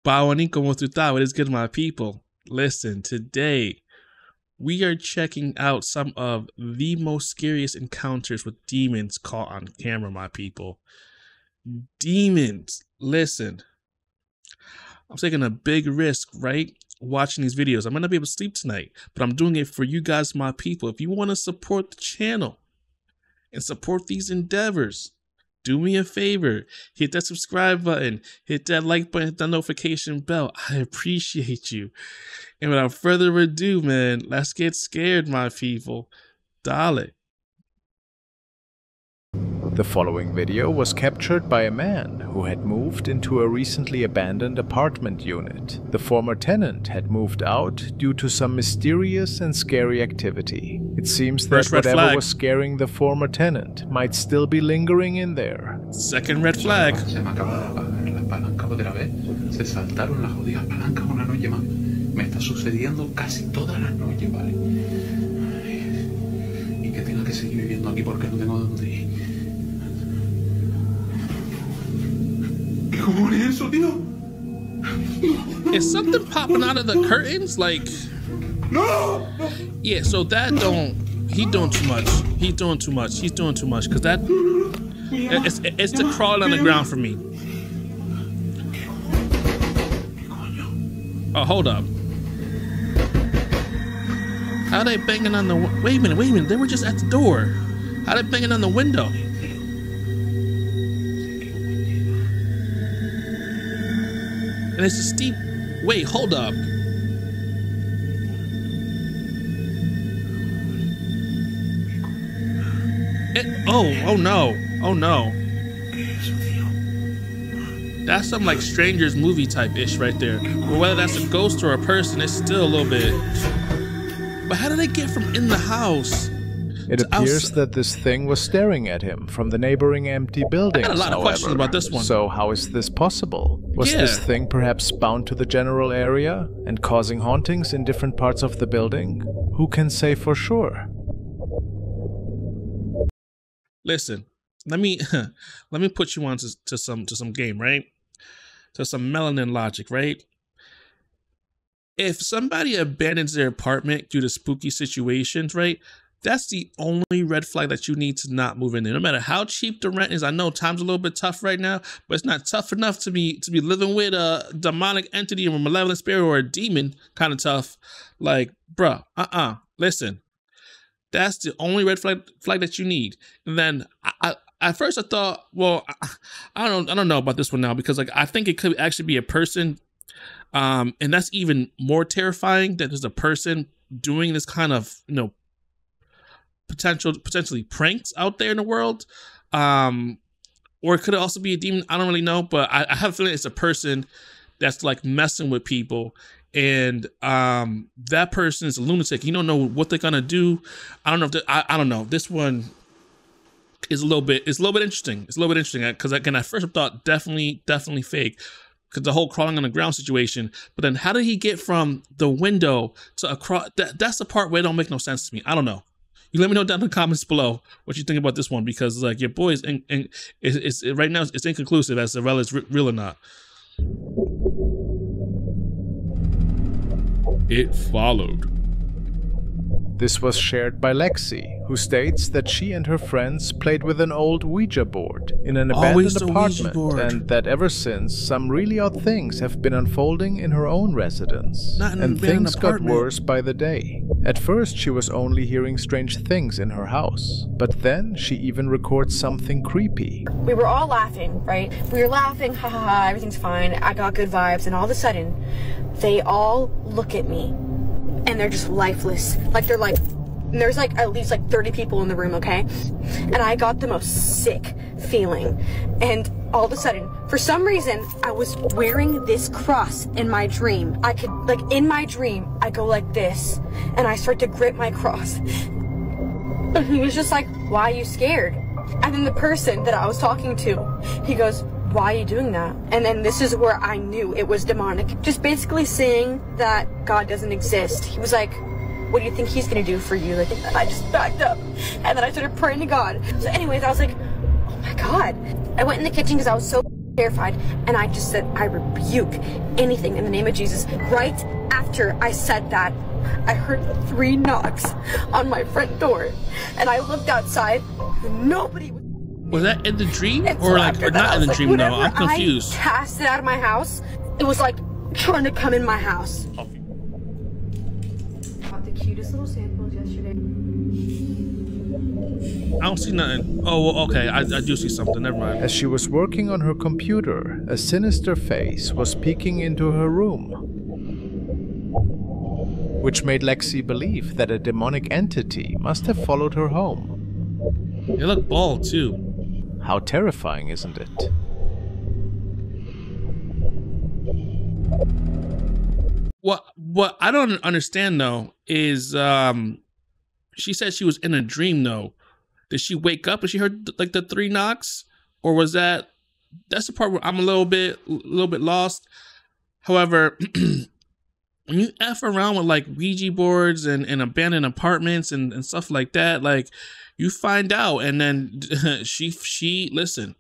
Bawani como tu ta, what is good, my people? Listen, today we are checking out some of the most scariest encounters with demons caught on camera, my people. Demons. Listen, I'm taking a big risk, right? Watching these videos. I'm gonna be able to sleep tonight, but I'm doing it for you guys, my people. If you want to support the channel and support these endeavors, do me a favor, hit that subscribe button, hit that like button, hit that notification bell. I appreciate you. And without further ado, man, let's get scared, my people. Dale. The following video was captured by a man who had moved into a recently abandoned apartment unit. The former tenant had moved out due to some mysterious and scary activity. It seems that whatever was scaring the former tenant might still be lingering in there. Second red flag. Me está sucediendo casi todas las noches, ¿vale? Y que tenga que seguir viviendo aquí porque no tengo dónde ir. ¿Qué cojones es eso, tío? Is something popping out of the curtains? Like, no! Yeah, so that don't, he doing too much. He's doing too much. He's doing too much. Because that, it's the crawling on the ground for me. Oh, hold up. How are they banging on the... Wait a minute. They were just at the door. How are they banging on the window? And it's a steep... Wait, hold up. Oh no. That's some like Strangers movie type ish right there. But whether that's a ghost or a person, it's still a little bit... But how did they get from in the house? It appears that this thing was staring at him from the neighboring empty buildings. I got a lot of questions about this one. So how is this possible? Was this thing perhaps bound to the general area and causing hauntings in different parts of the building? Who can say for sure? Listen, let me put you on to some game, right? To some melanin logic, right? If somebody abandons their apartment due to spooky situations, right? That's the only red flag that you need to not move in there. No matter how cheap the rent is, I know time's a little bit tough right now, but it's not tough enough to be living with a demonic entity or a malevolent spirit or a demon kind of tough. Like, bruh, listen, that's the only red flag that you need. And then at first I thought, well, I don't know about this one now because like I think it could actually be a person. And that's even more terrifying that there's a person doing this kind of, you know, potentially pranks out there in the world. Or it could also be a demon. I don't really know, but I have a feeling it's a person that's like messing with people. And that person is a lunatic. You don't know what they're gonna do. I don't know if I don't know. This one is a little bit interesting. It's a little bit interesting because again, at first I thought definitely fake. Because the whole crawling on the ground situation, but then how did he get from the window to across? That's the part where it don't make no sense to me. I don't know. You let me know down in the comments below what you think about this one because like your boy is right now it's inconclusive as to whether it's real or not. It followed. This was shared by Lexi, who states that she and her friends played with an old Ouija board in an abandoned apartment and that ever since, some really odd things have been unfolding in her own residence. And things got worse by the day. At first, she was only hearing strange things in her house, but then she even records something creepy. We were all laughing, right? We were laughing, ha ha ha, everything's fine, I got good vibes, and all of a sudden, they all look at me. And they're just lifeless. Like they're like, there's like at least like 30 people in the room, okay? And I got the most sick feeling. And all of a sudden, for some reason, I was wearing this cross in my dream. I could, like in my dream, I go like this. And I start to grip my cross. And he was just like, why are you scared? And then the person that I was talking to, he goes, why are you doing that? And then this is where I knew it was demonic. Just basically saying that God doesn't exist. He was like, what do you think he's gonna do for you? Like, I just backed up. And then I started praying to God. So anyways, I was like, oh my God. I went in the kitchen because I was so terrified, and I just said, I rebuke anything in the name of Jesus. Right after I said that, I heard 3 knocks on my front door, and I looked outside, and nobody was that in the dream, or like, or not in the dream? No, I'm confused. I cast it out of my house. It was like trying to come in my house. Got the cutest little samples yesterday. I don't see nothing. Oh, well, okay. I do see something. Never mind. As she was working on her computer, a sinister face was peeking into her room, which made Lexi believe that a demonic entity must have followed her home. They look bald, too. How terrifying, isn't it? What I don't understand, though, is she said she was in a dream, though. Did she wake up and she heard like the 3 knocks, or was that's the part where I'm a little bit lost. However, when you F around with like Ouija boards and abandoned apartments and stuff like that, like you find out, and then she listen.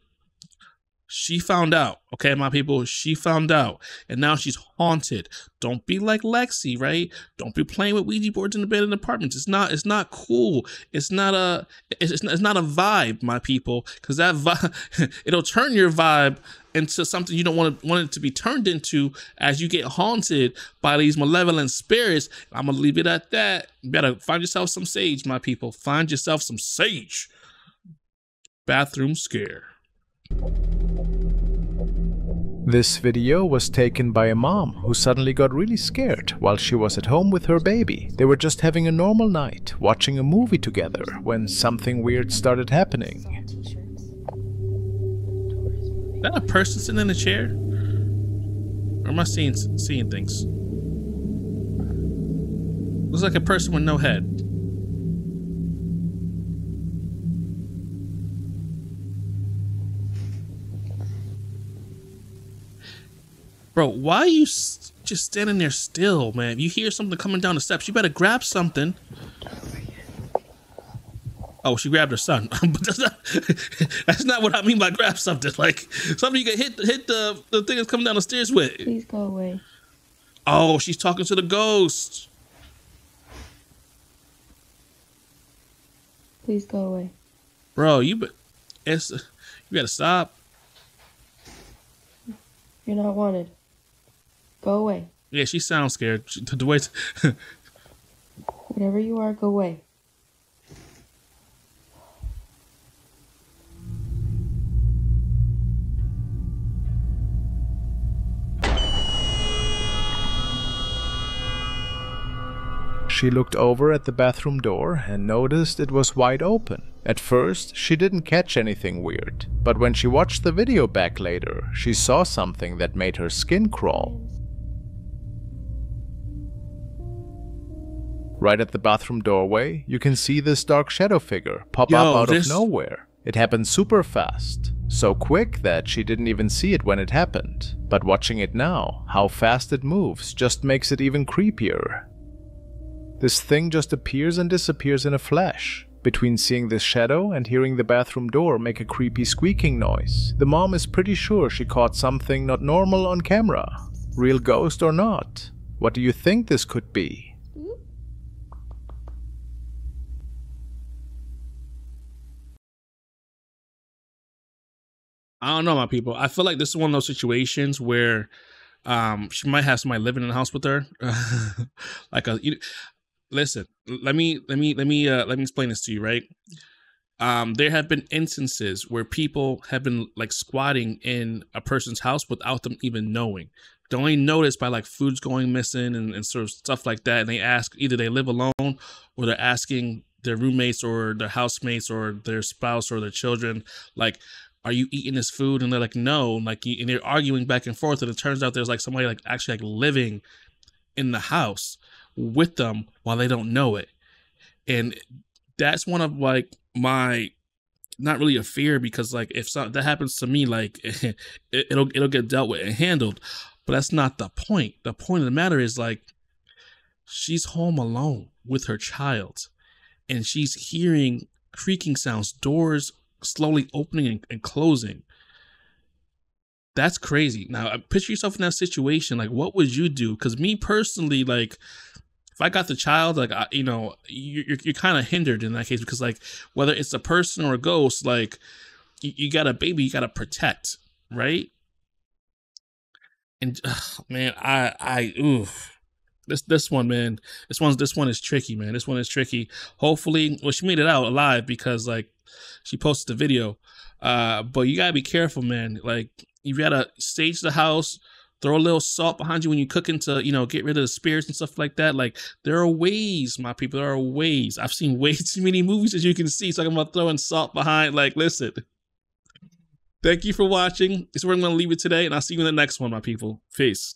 She found out, okay, my people, she found out, and now she's haunted. Don't be like Lexi, right? Don't be playing with Ouija boards in abandoned apartments. It's not cool. It's not a vibe, my people, because that vibe, it'll turn your vibe into something you don't want it to be turned into as you get haunted by these malevolent spirits. I'm gonna leave it at that. You better find yourself some sage, my people. Find yourself some sage. Bathroom scare. This video was taken by a mom who suddenly got really scared while she was at home with her baby. They were just having a normal night, watching a movie together, when something weird started happening. Is that a person sitting in a chair? Or am I seeing things? Looks like a person with no head. Bro, why are you just standing there still, man? If you hear something coming down the steps, you better grab something. Oh, she grabbed her son. But that's not what I mean by grab something. Like something you can hit the thing that's coming down the stairs with. Please go away. Oh, she's talking to the ghost. Please go away. Bro, you gotta stop. You're not wanted. Go away. Yeah, she sounds scared. The way Whatever you are, go away. She looked over at the bathroom door and noticed it was wide open. At first, she didn't catch anything weird, but when she watched the video back later, she saw something that made her skin crawl. Right at the bathroom doorway, you can see this dark shadow figure pop up out of nowhere. It happened super fast, so quick that she didn't even see it when it happened. But watching it now, how fast it moves just makes it even creepier. This thing just appears and disappears in a flash. Between seeing this shadow and hearing the bathroom door make a creepy squeaking noise, the mom is pretty sure she caught something not normal on camera. Real ghost or not? What do you think this could be? I don't know, my people. I feel like this is one of those situations where she might have somebody living in the house with her. Listen, let me explain this to you, right? There have been instances where people have been like squatting in a person's house without them even knowing. They only notice by like foods going missing and sort of stuff like that. And they ask, either they live alone or they're asking their roommates or their housemates or their spouse or their children, like, are you eating this food? And they're like, no. Like, and they're arguing back and forth. And it turns out there's like somebody like actually like living in the house with them while they don't know it. And that's one of like my, not really a fear, because like if that happens to me, like it'll get dealt with and handled. But that's not the point. The point of the matter is like she's home alone with her child and she's hearing creaking sounds, doors slowly opening and closing. That's crazy. Now, picture yourself in that situation. Like, what would you do? Because me personally, like, if I got the child, like, you know, you're kind of hindered in that case, because like, whether it's a person or a ghost, like, you got a baby, you got to protect, right? And man, this one, man, this one is tricky, man. This one is tricky. Hopefully, well, she made it out alive because like she posted the video. But you gotta be careful, man. Like, you gotta stage the house, throw a little salt behind you when you're cooking to, you know, get rid of the spirits and stuff like that. Like, there are ways, my people. There are ways. I've seen way too many movies, as you can see, talking about throwing salt behind. Like, listen. Thank you for watching. This is where I'm going to leave it today, and I'll see you in the next one, my people. Peace.